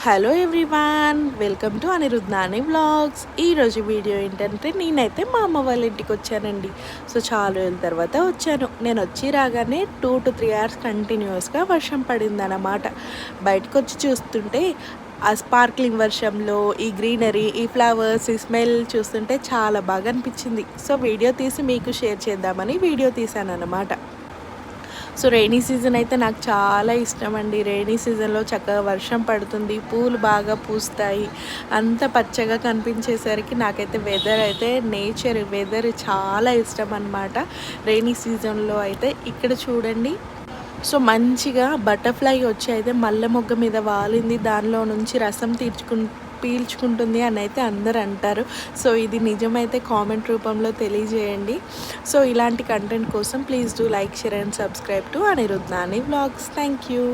Hello everyone, welcome to Aniruddhani vlogs. ఈరోజు video ఏంటంటే నేనైతే మా అమ్మ వాళ్ళ ఇంటికి వచ్చానండి. సో చాలా రోజుల తర్వాత వచ్చాను. నేను వచ్చి రాగానే 2 to 3 hours కంటిన్యూస్గా వర్షం పడిందన్నమాట. బయటకు వచ్చి చూస్తుంటే ఆ స్పార్క్లింగ్ వర్షంలో ఈ గ్రీనరీ, ఈ ఫ్లవర్స్, ఈ స్మెల్ చూస్తుంటే చాలా బాగా అనిపించింది. సో వీడియో తీసి మీకు షేర్ చేద్దామని వీడియో తీశాను అన్నమాట. సో రెయినీ సీజన్ అయితే నాకు చాలా ఇష్టం అండి. రెయినీ సీజన్లో చక్కగా వర్షం పడుతుంది, పూలు బాగా పూస్తాయి, అంత పచ్చగా కనిపించేసరికి నాకైతే నేచర్ వెదర్ చాలా ఇష్టం అన్నమాట. రెయినీ సీజన్లో అయితే ఇక్కడ చూడండి, సో మంచిగా బటర్ఫ్లై వచ్చి అయితే మల్లె మొగ్గ మీద వాలింది, దానిలో నుంచి రసం పీల్చుకుంటుంది అని అయితే అందరు అంటారు. సో ఇది నిజమైతే కామెంట్ రూపంలో తెలియజేయండి. సో ఇలాంటి కంటెంట్ కోసం please do like, share and subscribe to Aniruddhani vlogs. Thank you.